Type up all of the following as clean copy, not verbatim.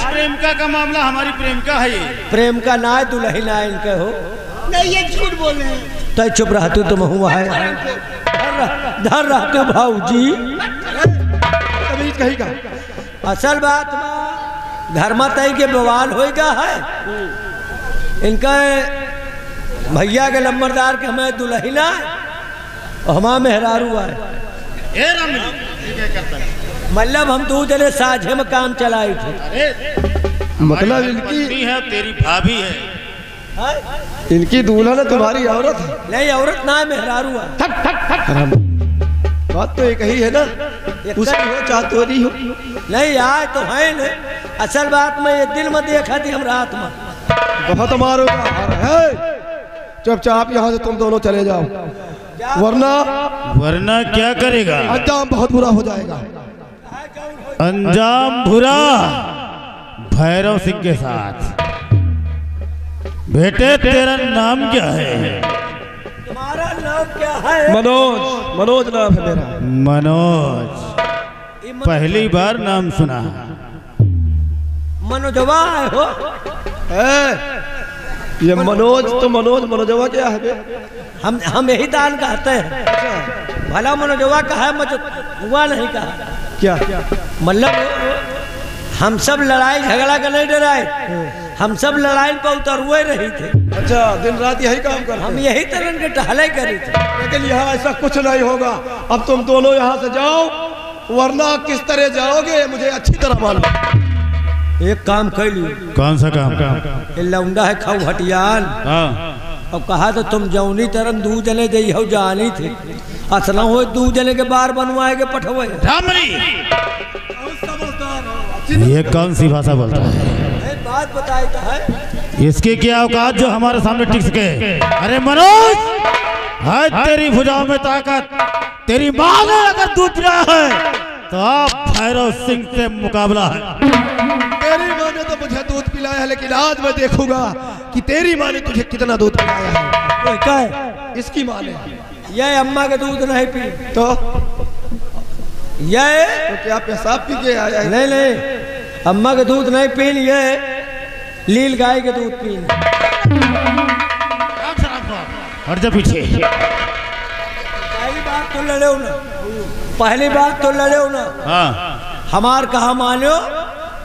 प्रेमिका का मामला हमारी प्रेमिका है ये। प्रेम का ना है दुल्हन ना इनके हो। नहीं ये झूठ बोल रहे हैं। तो चुप रहते तुम हुआ है धर रहते भाऊजी कहीं का असल बात धर्मा तय के बवाल होगा है इनका भैया के लंबरदार के हमें दुल्हना है और हमारा मेहरारू है। मतलब हम दो जने साझे में काम चलाए थे। मतलब इनकी है तेरी भाभी है। इनकी दूल्हा ना तुम्हारी औरत है। नहीं औरत ना है मेहरारू है। बात तो एक ही है ना उसकी हो चाहे तोरी हो। नहीं आए तो है न असल बात में ये दिन में देखा थी हम रात में बहुत मारो है। चुपचाप यहाँ से तुम दोनों चले जाओ वरना क्या करेगा? अंजाम बहुत बुरा हो जाएगा। अंजाम बुरा भैरव सिंह के साथ। बेटे तेरा नाम क्या है? तुम्हारा नाम क्या है? मनोज। मनोज नाम है मेरा। मनोज पहली बार नाम सुना। मनोजवा हो ये मनोज तो मनोजवा क्या है बे? हम यही दान कहते हैं। भला मनोजवा कहा हुआ नहीं कहा क्या मतलब हम सब लड़ाई झगड़ा का नहीं डराए हम सब लड़ाई पर उतर हुए रही थे। अच्छा दिन रात यही काम कर हम यही तरह के टहले करी थे। लेकिन यहाँ ऐसा कुछ नहीं होगा। अब तुम दोनों यहाँ से जाओ वरना किस तरह जाओगे मुझे अच्छी तरह मालूम। एक काम कर ली। कौन सा काम? लौंडा है खाऊ हटियान। अब कहा तो तुम जौनी तरह दू जने जई हो जानी थे असला हो दू जने के बार बनवाए के पठवे। ये कौन सी भाषा बोलता है? बात बताई तो है इसकी क्या औकात जो हमारे सामने टिक सके? अरे मनोज है तेरी भुजाओं में ताकत। तेरी माँ ने अगर दूध पिया है तो आप भैरव सिंह से मुकाबला है। तेरी माँ ने तो मुझे दूध पिलाया है लेकिन आज मैं देखूंगा कि तेरी माँ ने तुझे कितना दूध पिलाया है। क्या है? इसकी माँ ने ये अम्मा के दूध नहीं पी तो ये तो क्या पेशाब पी के आया है? नहीं अम्मा के दूध नहीं पीन ये लील गाय के दूध पीन। हट जा पीछे। पहली बात तो लड़े हो ना हाँ हमार कहा मानो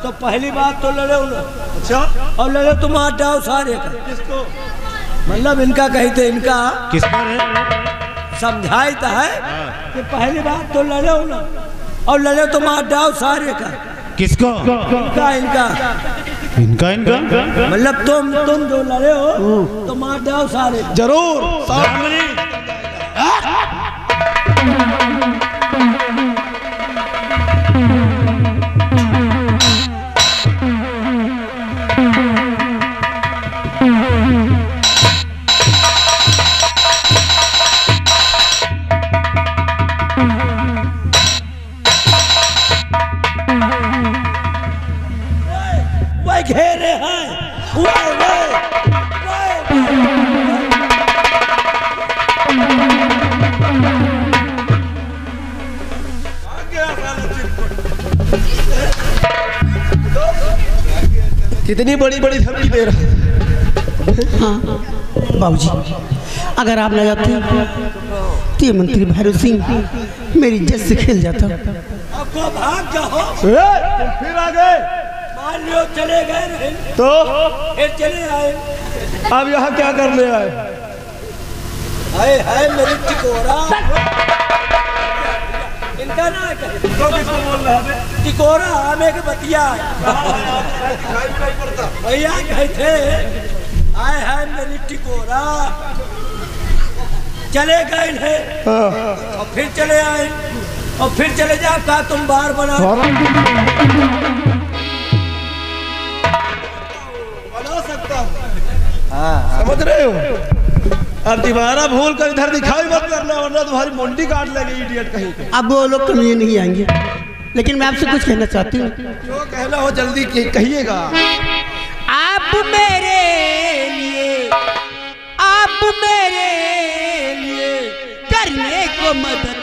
तो पहली बात तो लड़े हो ना। अच्छा और लड़े तुम हाथ जाओ सारे का किसको? मतलब इनका कही थे इनका किस पर है? समझाई तो है कि पहली बात तो लड़े हो ना और लड़े तुम हाथ जाओ सारे का। किसको? इनका मतलब तुम जो लड़े हो तो मार जाओ सारे। जरूर घेरे हैं कितनी बड़ी बड़ी धमकी दे रहा है। हाँ बाबूजी अगर आप न जाते तो ये मंत्री भैरव सिंह मेरी इज्जत से खेल जाता। आपको भाग जाओ। तुम फिर आ गए मान लो चले गए तो फिर चले आए। अब यहाँ क्या करने आए? हाय मेरी टिकोरा इनका ना तो किसको बोल रहा है? टिकोरा हमें के बतिया भैया कहे थे आए हाय मेरी टिकोरा चले गए हैं और फिर चले आए और फिर चले जाओ का तुम बार बना सकता। समझ रहे हो? अब दोबारा भूल कर इधर दिखाई मत करना वरना तुम्हारी मुंडी काट लेगी इडियट कहीं पे। अब वो लोग कभी नहीं आएंगे लेकिन मैं आपसे कुछ कहना चाहती हूँ। जो कहना हो जल्दी कहिएगा। आप मेरे लिए करने को मदद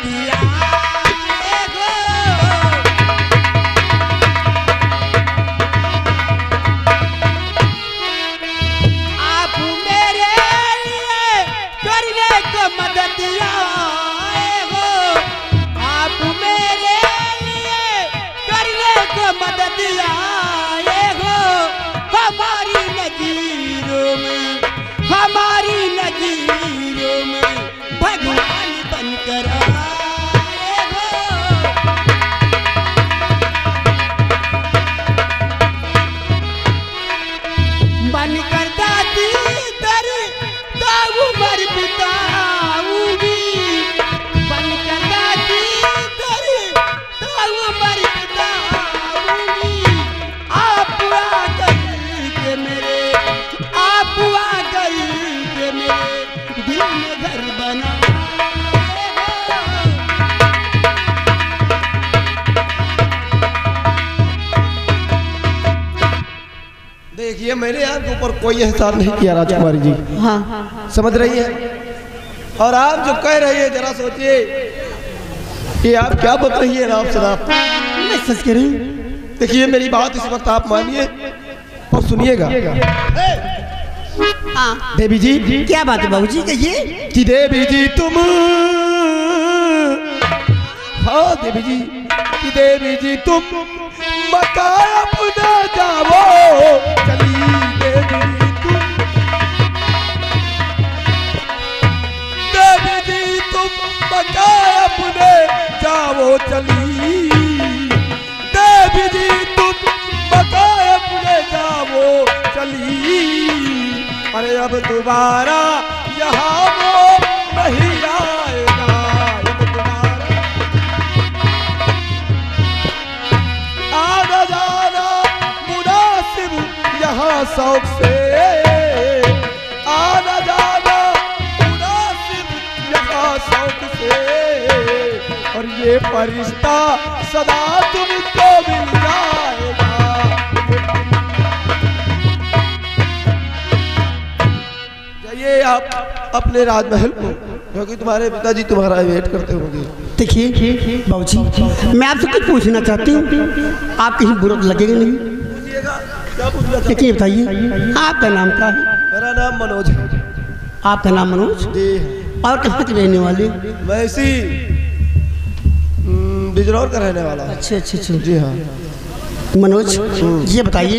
देखिए मैंने आपके ऊपर कोई एहसान नहीं किया राजकुमारी जी, हाँ समझ रही है। और आप जो कह रही है जरा सोचिए कि आप क्या बता रही है राम सदाब। मैं सच कह रही हूँ। देखिए मेरी बात इस वक्त आप मानिए और सुनिएगा। हाँ देवी जी, क्या बात है बाबूजी, कहिए। कि देवी जी तुम, हाँ देवी जी, कि देवी जी तुम मका अपना जाओ चली, देवी जी तुम, देवी जी तुम मका अपने जाओ चली, देवी जी तुम मका अपने जाओ चली। अरे अब दोबारा यहाँ वो नहीं आएगा, अब दोबारा आना जाना मुनासिब यहाँ शौक से, आना जाना मुनासिब यहाँ शौक से, और ये फरिश्ता सदा तुमको मिल जाएगा। जाइए आप अपने राजमहल को, क्योंकि तुम्हारे पिताजी तुम्हारा वेट करते होंगे। देखिए बाबूजी, मैं आपसे कुछ पूछना चाहती हूँ, आप कहीं बुरा तो लगेगा नहीं। क्या पूछना था? लेकिन बताइए आपका नाम क्या है? मेरा नाम मनोज है। आपका नाम मनोज, जी और कहाँ के रहने वाले? मैं इसी बिजनौर का रहने वाला हूँ। अच्छा अच्छा अच्छा। जी हाँ। मनोज ये बताइए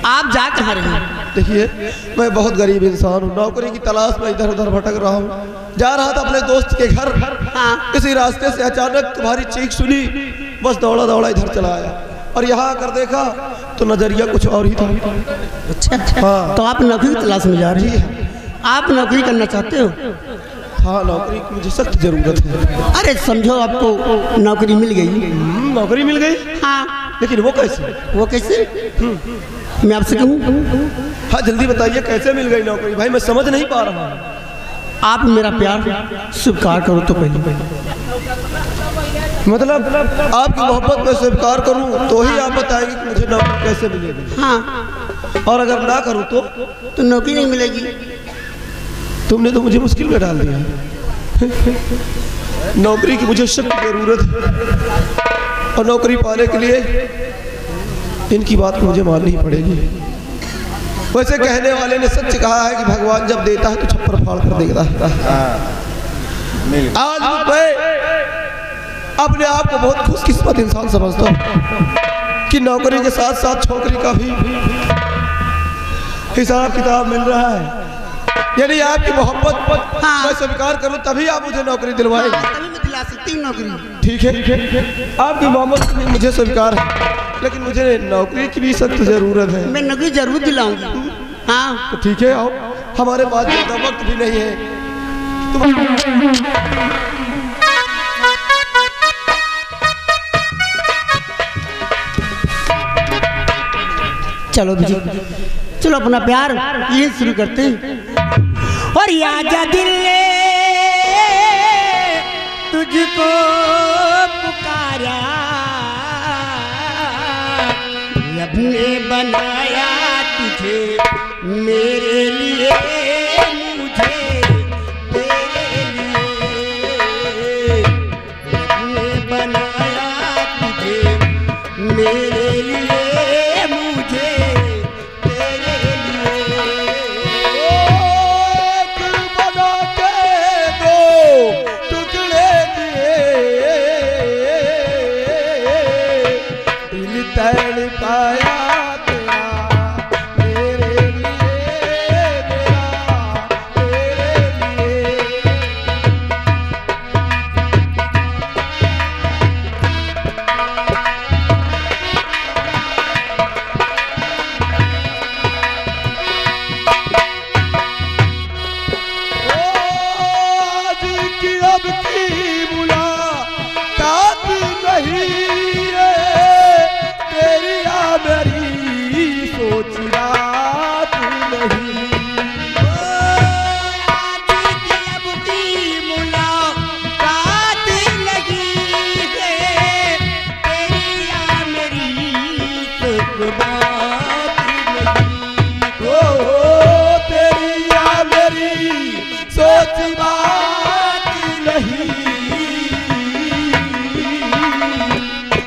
आप जा कहाँ रहे हैं? देखिए मैं बहुत गरीब इंसान हूँ, नौकरी की तलाश में इधर उधर भटक रहा हूँ। जा रहा था अपने दोस्त के घर, हाँ। इसी रास्ते से अचानक तुम्हारी चीख सुनी, बस दौड़ा दौड़ा इधर चला आया, और यहाँ आकर देखा तो नजरिया कुछ और ही था। अच्छा अच्छा। हाँ। तो आप नौकरी की तलाश में जा रहे हैं? आप नौकरी करना चाहते हो? हाँ नौकरी की मुझे सख्त जरूरत है। अरे समझो आपको नौकरी मिल गई। नौकरी मिल गई, हाँ। लेकिन वो कैसे? वो कैसे? मैं आपसे कहूँ, हाँ जल्दी बताइए कैसे मिल गई नौकरी, भाई मैं समझ नहीं पा रहा हूँ। आप मेरा प्यार स्वीकार करो तो पहले। मतलब आपकी मोहब्बत में स्वीकार करूँ तो ही आप बताएंगे कि मुझे नौकरी कैसे मिलेगी। हाँ। और अगर ना करूँ तो नौकरी नहीं मिलेगी। तुमने तो मुझे मुश्किल में डाल दिया। नौकरी की मुझे सख्त जरूरत है, और नौकरी पाने के लिए इनकी बात मुझे माननी पड़ेगी। वैसे कहने वाले ने सच कहा है कि भगवान जब देता है तो छप्पर फाड़ कर देता है। आज मैं अपने आप को बहुत खुशकिस्मत इंसान समझता हूँ कि नौकरी के साथ साथ छोकरी का भी हिसाब किताब मिल रहा है। यानी आपकी मोहब्बत हाँ। मैं स्वीकार करूं तभी आप मुझे नौकरी दिलवाएंगे। तभी मैं दिला सकती हूँ नौकरी। ठीक है, आपकी मोहब्बत भी मुझे स्वीकार है, लेकिन मुझे नौकरी की भी सख्त जरूरत है। मैं नौकरी जरूर दिलाऊंगी। हाँ तो ठीक है, आओ, हमारे पास ज़्यादा वक्त भी नहीं है। चलो जी, चलो अपना प्यार ये शुरू करते हैं। और आजा दिल तुझको पुकारा, रब ने बनाया तुझे मेरे लिए, मुझे तेरे लिए। रब ने बनाया तुझे मेरे लिए, मुझे तेरे लिए। बना के दो टुकड़े दिए, दिल तड़ पाया तेरा मेरे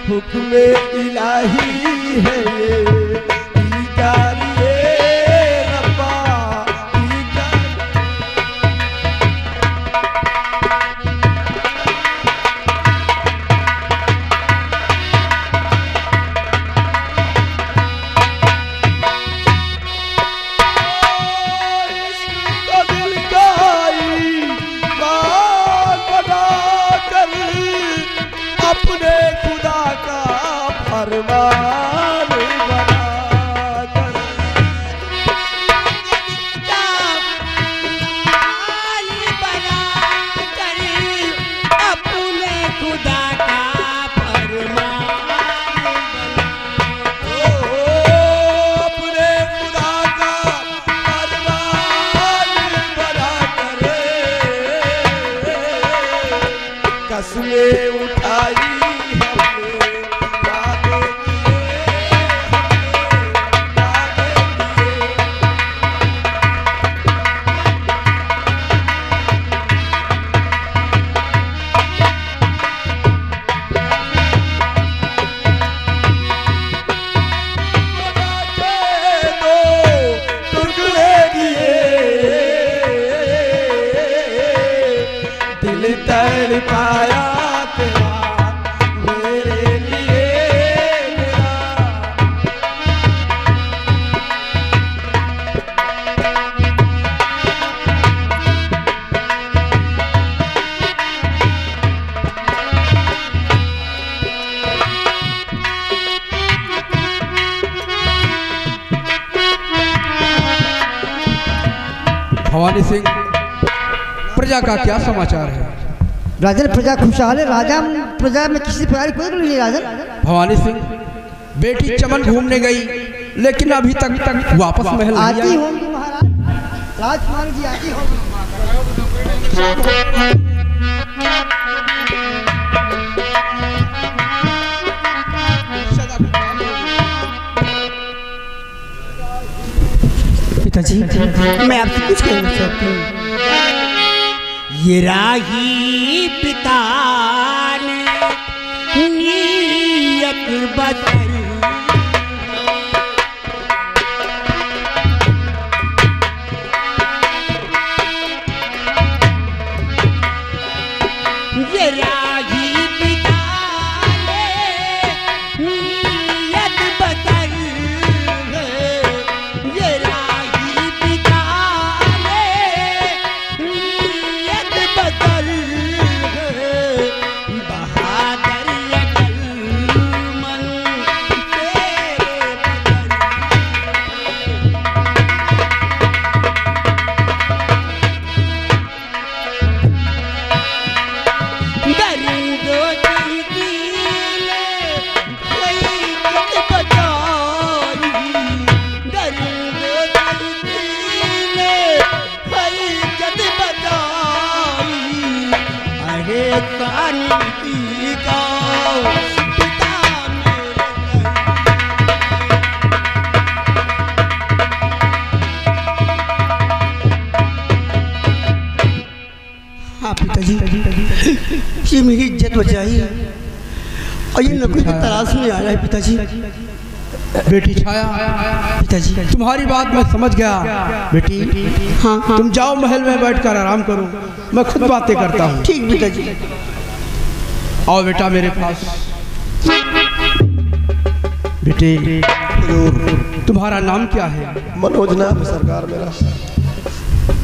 हुक्म इलाही है ये इकारी रब्बा अपने खुदा का फरमान बनाकर अपने खुदा का फरमान अपने खुदा का फरमान बनाकर कसमें उठाई हमने वादे किए दो टुकड़े दिए दिल तड़ पाया तेरा मेरे लिए मेरा भवानी सिंह, प्रजा का क्या समाचार है? राजन प्रजा खुशहाल है। राजा प्रजा में किसी प्रकार की कोई नहीं राजन। भवानी सिंह, बेटी चमन घूमने गई लेकिन अभी तक वापस महल नहीं आती आई। होंगी महाराज, राजकुमार जी आती होंगी। पिताजी, मैं आपसे कुछ कहना चाहती हूँ। ये राही पिता ने नीयत बदल ये राही पिता ने नीयत बदल ये राही पिता ने नीयत बदल बहादुर अकल मन तेरे पिताजी, ये मेरी इज्जत बचाई और ये नौकरी की तलाश में आया है पिताजी। बेटी छाया, पिताजी, तुम्हारी बात मैं समझ गया। बेटी, हाँ हाँ तुम जाओ महल में बैठकर आराम करो, मैं खुद बातें करता हूँ। ठीक पिताजी। आओ बेटा मेरे पास। बेटे, तुम्हारा नाम क्या है? मनोज नाम है सरकार मेरा।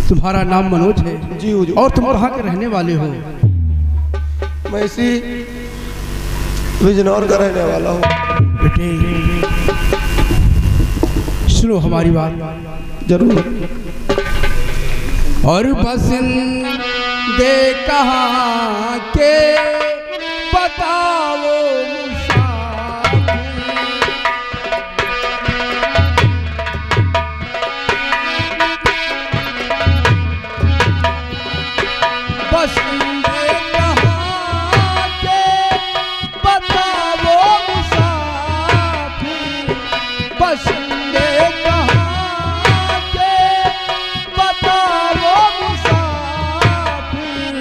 तुम्हारा नाम मनोज है? जी हुजूर। और तुम कहाँ के रहने वाले हो? मैं इसी बिजनौर का रहने वाला हूँ। बेटे, सुनो हमारी बात। जरूर। और बसिंदे कहाँ के बताओ बसिंदे कहाँ के बताओ मुसाफिर, बसिंदे कहाँ के बताओ मुसाफिर,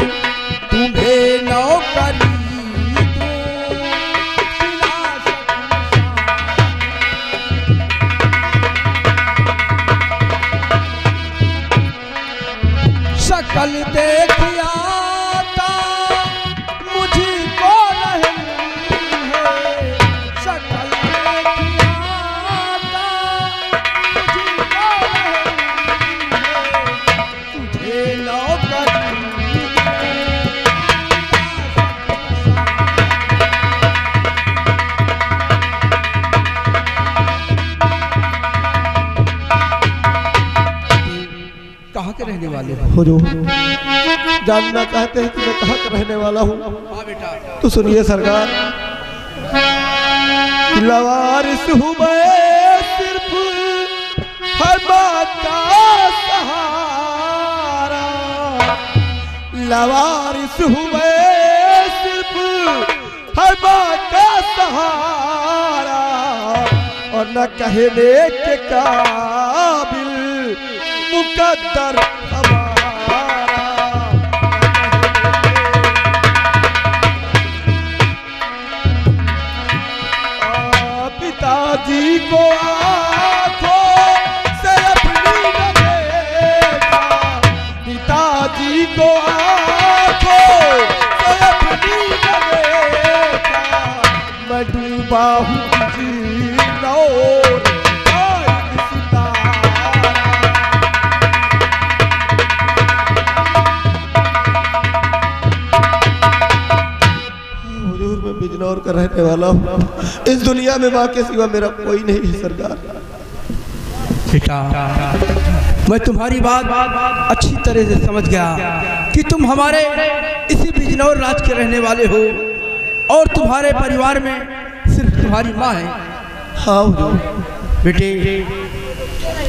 तुम्हें नौकरी दूं वाले हो। हुजूर जानना चाहते हैं कि मैं कहाँ का रहने वाला हूँ? हाँ बेटा। तो सुनिए सरकार, लवारिस हूँ मैं सिर्फ हर बात का सहारा, लवारिस हूँ मैं सिर्फ हर बात का सहारा, और न कहने के काबिल मुकद्दर हमारा। पिताजी को आँखों से अपनी न देखा, पिताजी को आँखों से अपनी न देखा, मैं डूबा हूँ जीनो बिजनौर का रहने वाला हूँ। इस दुनिया में माँ के सिवा मेरा कोई नहीं है सरकार। बेटा मैं तुम्हारी बात अच्छी तरह से समझ गया कि तुम हमारे इसी बिजनौर राज के रहने वाले हो और तुम्हारे परिवार में सिर्फ तुम्हारी माँ है। हाँ हुजूर। बेटे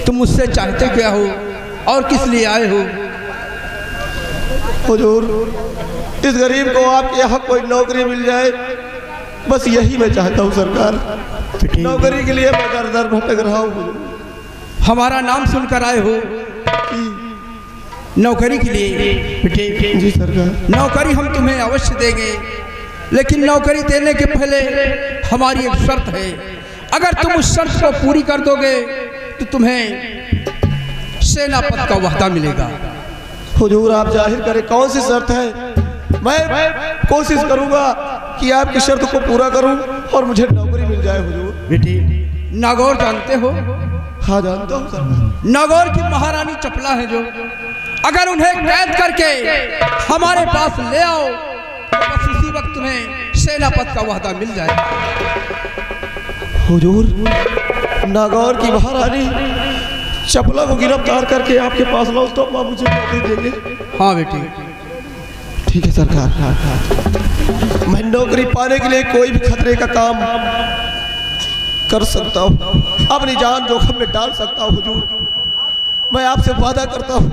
तुम मुझसे चाहते क्या हो और किस लिए आए हो? हुजूर इस गरीब को आपके यहाँ कोई नौकरी मिल जाए, बस यही मैं चाहता हूँ सरकार। नौकरी के लिए मैं दर दर भटक रहा हूँ। हमारा नाम सुनकर आए हो नौकरी के लिए? बेटे जी सरकार। नौकरी हम तुम्हें अवश्य देंगे, लेकिन नौकरी देने के पहले हमारी एक शर्त है। अगर तुम उस शर्त को पूरी कर दोगे तो तुम्हें सेनापति का वहदा मिलेगा। हुजूर आप जाहिर करें कौन सी शर्त है? मैं कोशिश करूंगा कि आपकी शर्त को पूरा करूं और मुझे नौकरी मिल जाए हुजूर। बेटी नागौर जानते हो? हाँ जानता हूँ सरकार। नागौर की महारानी चपला है जो, अगर उन्हें कैद करके हमारे पास ले आओ तो बस उसी वक्त तुम्हें सेनापति का वहदा मिल जाएगा। हुजूर नागौर की महारानी चपला को गिरफ्तार करके आपके पास लाओ तो आप मुझे नौकरी देंगे? हाँ बेटी ठीक है सरकार। मैं नौकरी पाने के लिए कोई भी खतरे का काम कर सकता हूँ, अपनी जान जोखिम में डाल सकता हूँ हुजूर। मैं आपसे वादा करता हूँ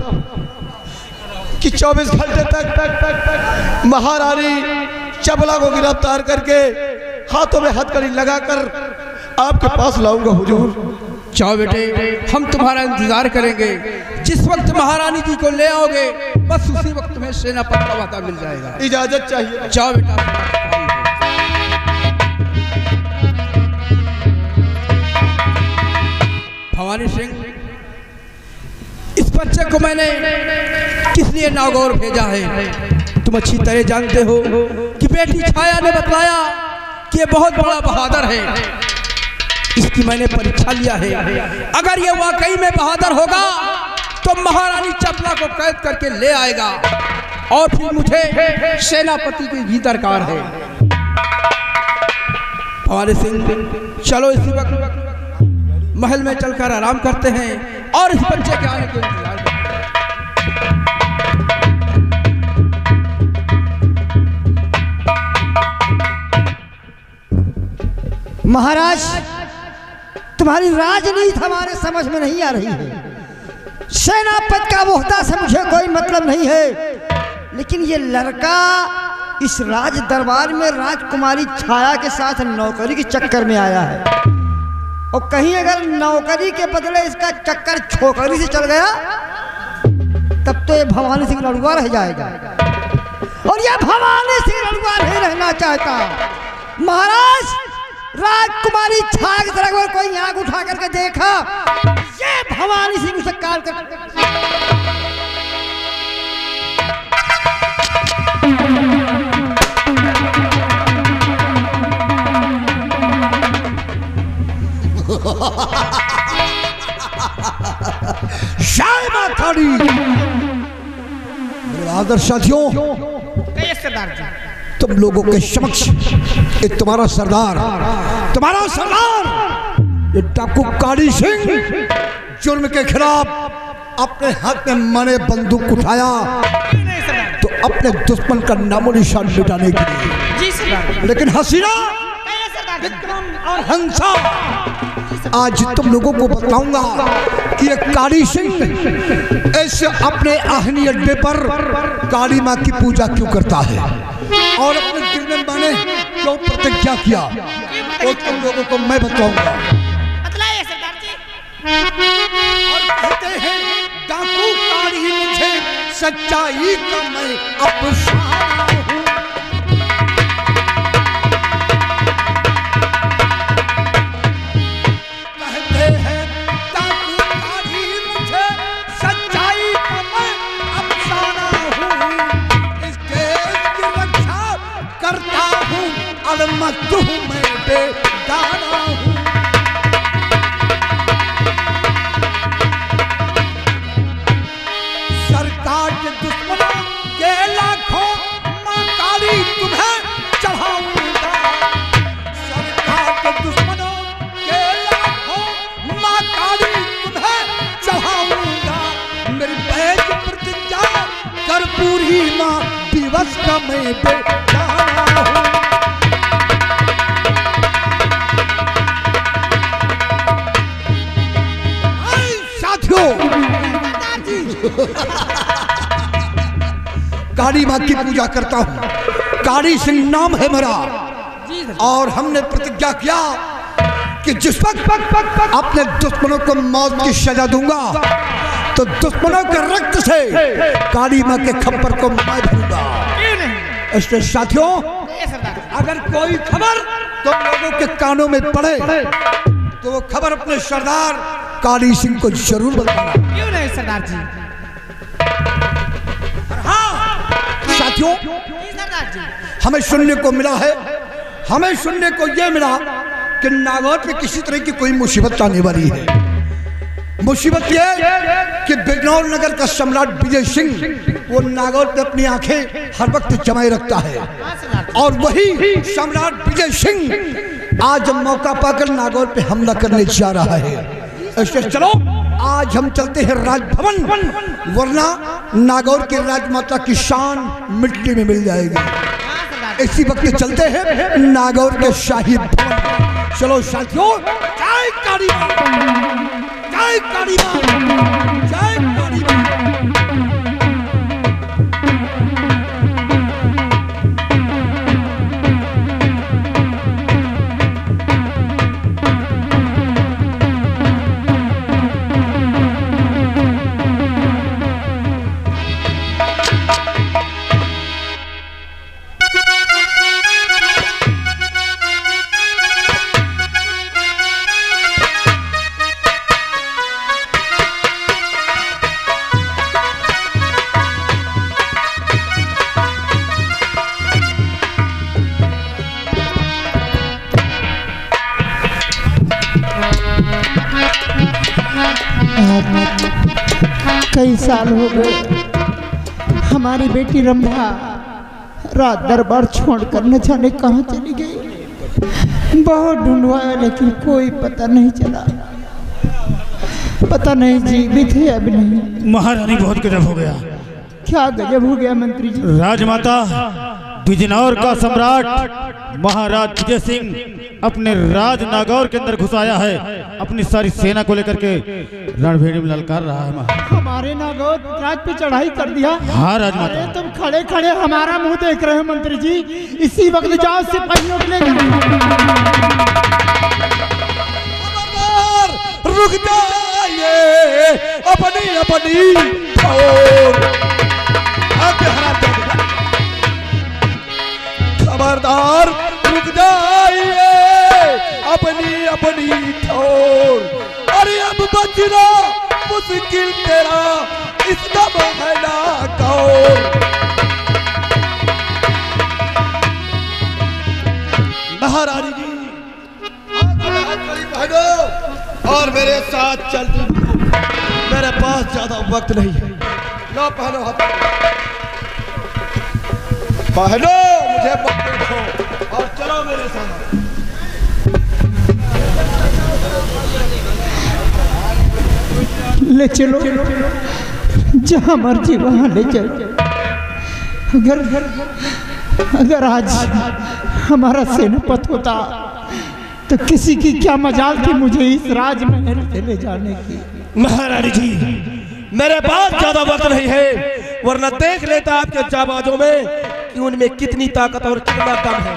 कि 24 घंटे तक महारानी चपला को गिरफ्तार करके हाथों में हथकड़ी लगाकर आपके पास लाऊंगा हुजूर। जाओ बेटे हम तुम्हारा इंतजार करेंगे। जिस वक्त महारानी जी को ले आओगे बस उसी वक्त तुम्हें सेनापति का वहदा मिल जाएगा। इजाजत चाहिए। जाओ बेटा। भवानी सिंह इस बच्चे को मैंने किस लिए नागौर भेजा है तुम अच्छी तरह जानते हो कि बेटी छाया ने बतलाया कि ये बहुत बड़ा बहादुर है। इसकी मैंने परीक्षा लिया है, अगर ये वाकई में बहादुर होगा तो महारानी चपला को कैद करके ले आएगा और फिर मुझे सेनापति की भी दरकार है। भवानी सिंह चलो इसी वक्त महल में चलकर आराम करते हैं और इस बच्चे के आने के इंतजार करते हैं। महाराज तुम्हारी राजनीति हमारे समझ में नहीं आ रही है। सेनापति का ओहदा से मुझे कोई मतलब नहीं है, लेकिन ये लड़का इस राज दरबार में राजकुमारी छाया के साथ नौकरी के चक्कर में आया है, और कहीं अगर नौकरी के बदले इसका चक्कर छोकरी से चल गया तब तो ये भवानी सिंह लड़ुआ रह जाएगा, और ये भवानी सिंह लड़ुआ नहीं रहना चाहता। महाराज राजकुमारी छाया की तरह अगर कोई आंख उठा करके देखा ये भवानी सिंह उसे काल कर आदर साथियों, तुम लोगों के समक्ष एक तुम्हारा सरदार ये डाकू काली सिंह जुर्म के खिलाफ अपने हाथ में मैंने बंदूक उठाया तो अपने दुश्मन का नामो निशान मिटाने के लिए। लेकिन हसीना, विक्रम और हंसा, आज तुम लोगों को बताऊंगा कि ये काली सिंह ऐसे अपने आहनी अड्डे पर काली माँ की पूजा क्यों करता है और अपने दिल में मैंने क्यों प्रतिज्ञा किया, वो तुम लोगों को मैं बताऊंगा। बतलाइए सरदार जी। और कहते हैं डाकू काली मुझे सच्चाई का मैं अफसाना हूं। कहते हैं डाकू काली मुझे सच्चाई का मैं अफसाना हूं। इस देश की रक्षा करता हूं, अलमत हूं मैं बेगाना हूं। सरकार के दुश्मनों के लाखों मां काली तुम्हें चढ़ाऊंगा। सरकार के दुश्मनों के लाखों मां काली तुम्हें चढ़ाऊंगा। मेरी बैज प्रतिज्ञा कर पूरी मां दिवस का मैं बेगाना हूं। साथियों, काली माँ की पूजा करता हूँ, काली सिंह नाम है मेरा, और हमने प्रतिज्ञा किया कि जिस वक्त अपने दुश्मनों को मौत की सजा दूंगा तो दुश्मनों के रक्त से काली माँ के खप्पर को मैं भरूंगा। इसलिए साथियों, अगर कोई खबर तुम लोगों के कानों में पड़े तो वो खबर अपने सरदार काली सिंह को जरूर बताना। क्यों नहीं सरदार जी? साथियों, सरदार जी, हमें सुनने को मिला है, हमें सुनने को यह मिला कि नागौर पे किसी तरह की कोई मुसीबत आने वाली है। मुसीबत यह कि बिजनौर नगर का सम्राट विजय सिंह वो नागौर पे अपनी आंखें हर वक्त जमाए रखता है, और वही सम्राट विजय सिंह आज मौका पाकर नागौर पे हमला करने जा रहा है। इसलिए चलो आज हम चलते हैं राजभवन, वरना नागौर की राजमाता की शान मिट्टी में मिल जाएगी। इसी वक्त चलते हैं नागौर के शाही भवन। चलो साथियों, जय काली मां, जय काली मां, जय काली मां। कई साल हो गए हमारी बेटी रंभा रात दरबार छोड़कर न जाने कहाँ चली गई। बहुत ढूंढवाया लेकिन कोई पता नहीं चला। पता नहीं जीवित है अब नहीं। महारानी बहुत गजब हो गया। क्या गजब हो गया मंत्री जी? राजमाता बिजनौर का सम्राट महाराज विजय सिंह अपने राज नागौर के अंदर घुस आया है, अपनी सारी सेना को लेकर के रणभेड़ी में ललकार रहा है। हमारे नागौर राज पे चढ़ाई कर दिया। हाँ राजमाता। अरे तुम खड़े खड़े हमारा मुंह देख रहे हो मंत्री जी, इसी वक्त जाओ सिपाहियों के लेकर। रुक जाइए अपनी अपनी खबरदार, रुक जाइए अपनी अपनी ठोर। अरे अब बचना मुश्किल तेरा इसका बहाना कौन। महारानी जी पहनो और मेरे साथ चल। मेरे पास ज्यादा वक्त नहीं है। लो पहनो हाथ, पहनो, मुझे मत देखो और चलो मेरे साथ। ले चलो, जहाँ मर्जी वहाँ ले चलो। अगर आज हमारा सेनापति होता तो किसी की क्या मजाल थी मुझे इस राजमहल से ले जाने की। महारानी जी, मेरे पास ज्यादा वक्त नहीं है, वरना देख लेता आपके जाबाजों में कि उनमें कितनी ताकत और कितना दम है।